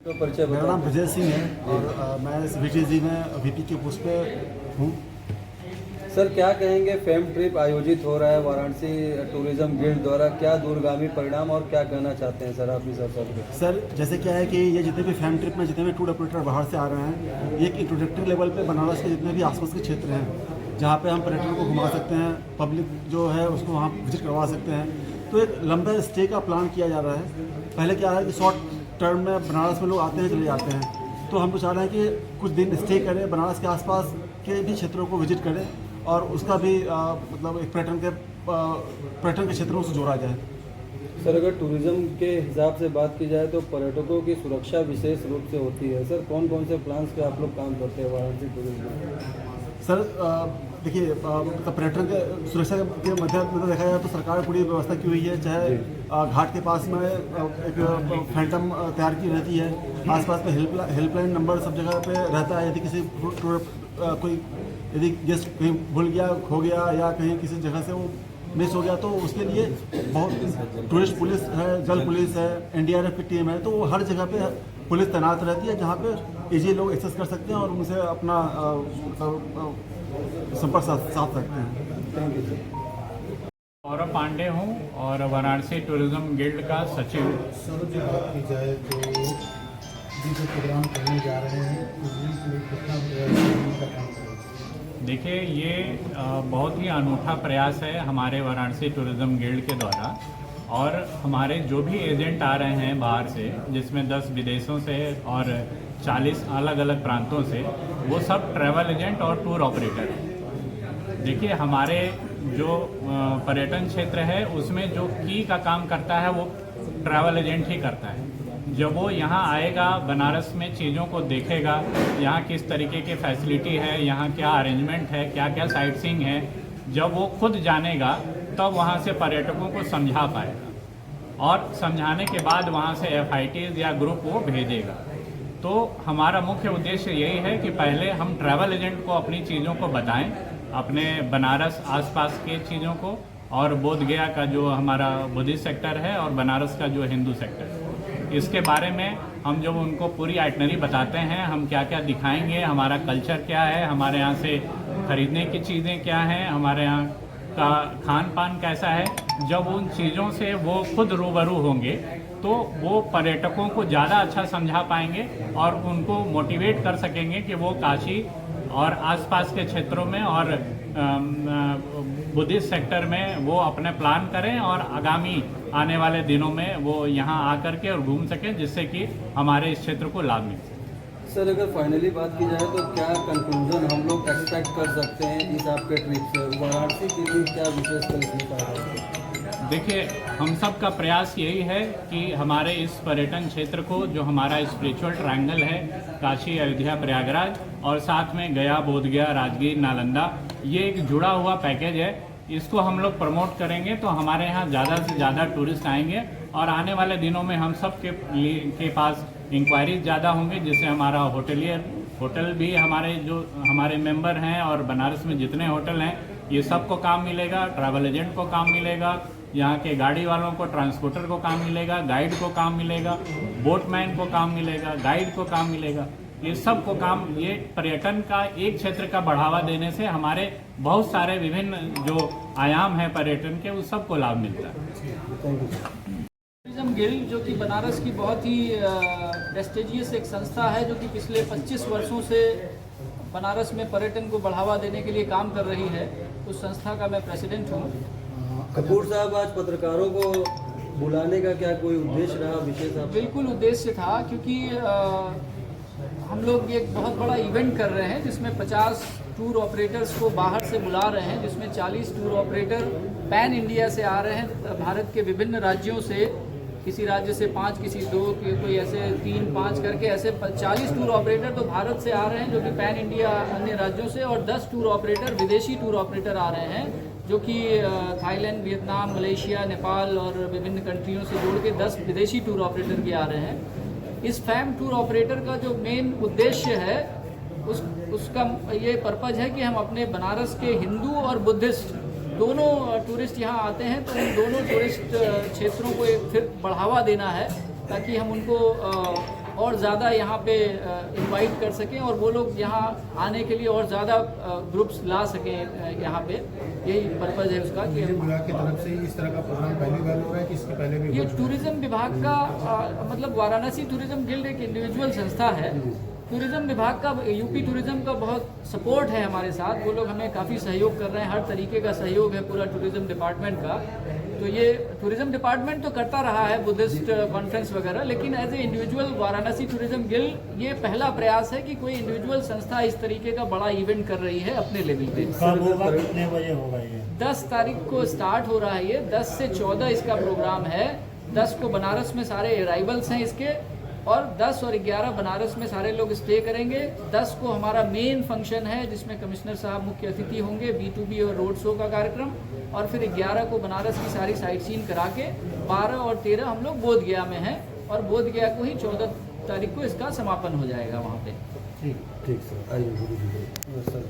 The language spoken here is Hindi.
तो परिचय मेरा नाम विजय सिंह है और मैं इस VTG में VP के पोस्ट पे हूँ। सर क्या कहेंगे, फेम ट्रिप आयोजित हो रहा है वाराणसी टूरिज्म गिल्ड द्वारा, क्या दूरगामी परिणाम और क्या कहना चाहते हैं सर आप इस अवसर पर? सर जैसे क्या है कि ये जितने भी फैम ट्रिप में जितने भी टूर ऑपरेटर बाहर से आ रहे हैं, ये एक इंट्रोडक्टरी लेवल पे बनारस के जितने भी आसपास के क्षेत्र हैं जहाँ पे हम पर्यटकों को घुमा सकते हैं, पब्लिक जो है उसको वहाँ विजिट करवा सकते हैं, तो एक लंबे स्टे का प्लान किया जा रहा है। पहले क्या है कि शॉर्ट टर्म में बनारस में लोग आते हैं चले जाते हैं, तो हम तो चाह रहे हैं कि कुछ दिन स्टे करें, बनारस के आसपास के भी क्षेत्रों को विजिट करें और उसका भी मतलब एक पर्यटन के क्षेत्रों से जोड़ा जाए। सर अगर टूरिज्म के हिसाब से बात की जाए तो पर्यटकों की सुरक्षा विशेष रूप से होती है। सर कौन कौन से प्लान्स पे आप लोग काम करते हैं वाराणसी टूरिज्म में? सर देखिए मतलब पर्यटन के सुरक्षा के मध्य में देखा जाए तो सरकार पूरी व्यवस्था की हुई है, चाहे घाट के पास में एक फैंटम तैयार की रहती है, आसपास में हेल्पलाइन नंबर सब जगह पे रहता है। यदि किसी कोई यदि गेस्ट कहीं भूल गया, खो गया या कहीं किसी जगह से वो मिस हो गया तो उसके लिए बहुत टूरिस्ट पुलिस है, जल पुलिस है, NDRF की टीम है, तो वो हर जगह पे पुलिस तैनात रहती है जहाँ पे इजी लोग एक्सेस कर सकते हैं और उनसे अपना संपर्क साध सकते हैं। गौरव पांडे हूँ और वाराणसी टूरिज्म गिल्ड का सचिव। सर जो बात की जाए तो जो प्रोग्राम करने जा रहे हैं कितना का काम करेंगे? देखिए ये बहुत ही अनूठा प्रयास है हमारे वाराणसी टूरिज्म गिल्ड के द्वारा, और हमारे जो भी एजेंट आ रहे हैं बाहर से, जिसमें 10 विदेशों से और 40 अलग अलग प्रांतों से, वो सब ट्रैवल एजेंट और टूर ऑपरेटर हैं। देखिए हमारे जो पर्यटन क्षेत्र है उसमें जो की का काम करता है वो ट्रैवल एजेंट ही करता है। जब वो यहाँ आएगा, बनारस में चीज़ों को देखेगा, यहाँ किस तरीके की फैसिलिटी है, यहाँ क्या अरेंजमेंट है, क्या क्या साइट सीइंग है, जब वो खुद जानेगा तब वहाँ से पर्यटकों को समझा पाएगा और समझाने के बाद वहाँ से FITs या ग्रुप वो भेजेगा। तो हमारा मुख्य उद्देश्य यही है कि पहले हम ट्रैवल एजेंट को अपनी चीज़ों को बताएं, अपने बनारस आसपास के चीज़ों को, और बोध गया का जो हमारा बुद्धिस्ट सेक्टर है और बनारस का जो हिंदू सेक्टर है, इसके बारे में हम जब उनको पूरी आइटनरी बताते हैं, हम क्या क्या दिखाएंगे, हमारा कल्चर क्या है, हमारे यहाँ से खरीदने की चीज़ें क्या हैं, हमारे यहाँ का खान पान कैसा है, जब उन चीज़ों से वो खुद रूबरू होंगे तो वो पर्यटकों को ज़्यादा अच्छा समझा पाएंगे और उनको मोटिवेट कर सकेंगे कि वो काशी और आसपास के क्षेत्रों में और बुद्धिस्ट सेक्टर में वो अपने प्लान करें और आगामी आने वाले दिनों में वो यहाँ आकर के और घूम सकें, जिससे कि हमारे इस क्षेत्र को लाभ मिल सके। सर अगर फाइनली बात की जाए तो क्या कंक्लूजन हम लोग एक्सपेक्ट कर सकते हैं इस आपके ट्रिप से? वाराणसी के लिए क्या विशेष कल पाएगा? देखिए हम सब का प्रयास यही है कि हमारे इस पर्यटन क्षेत्र को, जो हमारा स्पिरिचुअल ट्रायंगल है, काशी, अयोध्या, प्रयागराज और साथ में गया, बोध गया, राजगीर, नालंदा, ये एक जुड़ा हुआ पैकेज है। इसको हम लोग प्रमोट करेंगे तो हमारे यहाँ ज़्यादा से ज़्यादा टूरिस्ट आएंगे और आने वाले दिनों में हम सब के पास इंक्वायरीज ज़्यादा होंगे, जिससे हमारा होटल भी हमारे मेंबर हैं और बनारस में जितने होटल हैं ये सबको काम मिलेगा, ट्रैवल एजेंट को काम मिलेगा, यहाँ के गाड़ी वालों को, ट्रांसपोर्टर को काम मिलेगा, गाइड को काम मिलेगा, बोटमैन को काम मिलेगा, गाइड को काम मिलेगा, ये सब को काम, ये पर्यटन का एक क्षेत्र का बढ़ावा देने से हमारे बहुत सारे विभिन्न जो आयाम हैं पर्यटन के, उस सबको लाभ मिलता है। टूरिज्म गिल्ड जो कि बनारस की बहुत ही प्रेस्टिजियस एक संस्था है, जो कि पिछले 25 वर्षों से बनारस में पर्यटन को बढ़ावा देने के लिए काम कर रही है, उस संस्था का मैं प्रेसिडेंट हूँ। कपूर साहब, आज पत्रकारों को बुलाने का क्या कोई उद्देश्य रहा विशेष? बिल्कुल उद्देश्य था, क्योंकि हम लोग एक बहुत बड़ा इवेंट कर रहे हैं जिसमें 50 टूर ऑपरेटर्स को बाहर से बुला रहे हैं, जिसमें 40 टूर ऑपरेटर पैन इंडिया से आ रहे हैं, भारत के विभिन्न राज्यों से, किसी राज्य से 5, किसी 2, कोई ऐसे 3-5 करके ऐसे 40 टूर ऑपरेटर तो भारत से आ रहे हैं जो कि पैन इंडिया अन्य राज्यों से, और 10 टूर ऑपरेटर विदेशी टूर ऑपरेटर आ रहे हैं जो कि थाईलैंड, वियतनाम, मलेशिया, नेपाल और विभिन्न कंट्रियों से जोड़ के 10 विदेशी टूर ऑपरेटर भी आ रहे हैं। इस फैम टूर ऑपरेटर का जो मेन उद्देश्य है उसका ये पर्पज़ है कि हम अपने बनारस के हिंदू और बुद्धिस्ट दोनों टूरिस्ट यहाँ आते हैं, तो उन दोनों टूरिस्ट क्षेत्रों को एक फिर बढ़ावा देना है, ताकि हम उनको और ज़्यादा यहाँ पे इनवाइट कर सकें और वो लोग यहाँ आने के लिए और ज़्यादा ग्रुप्स ला सकें यहाँ पे। यही पर्पज़ है उसका कि टूरिज्म विभाग की तरफ से इस तरह का प्रोग्राम पहली बार हो रहा है कि इसके पहले भी ये हो चुका है? टूरिज्म विभाग का मतलब वाराणसी टूरिज्म गिल्ड एक इंडिविजुअल संस्था है। टूरिज्म विभाग का, यूपी टूरिज्म का बहुत सपोर्ट है हमारे साथ। वो लोग हमें काफ़ी सहयोग कर रहे हैं, हर तरीके का सहयोग है पूरा टूरिज्म डिपार्टमेंट का। तो ये टूरिज्म डिपार्टमेंट तो करता रहा है बुद्धिस्ट कॉन्फ्रेंस वगैरह, लेकिन as a individual Varanasi tourism guild ये पहला प्रयास है कि कोई इंडिविजुअल संस्था इस तरीके का बड़ा इवेंट कर रही है अपने लेवल पे। कब होगा, कितने बजे होगा ये? 10 तारीख को स्टार्ट हो रहा है ये, 10 से 14 इसका प्रोग्राम है। 10 को बनारस में सारे अराइवल्स हैं इसके, और 10 और 11 बनारस में सारे लोग स्टे करेंगे। 10 को हमारा मेन फंक्शन है जिसमें कमिश्नर साहब मुख्य अतिथि होंगे, B2B और रोड शो का कार्यक्रम, और फिर 11 को बनारस की सारी साइट सीन करा के 12 और 13 हम लोग बोध गया में हैं, और बोध गया को ही 14 तारीख को इसका समापन हो जाएगा वहाँ पे। ठीक सर, आइए गुरु जी। सर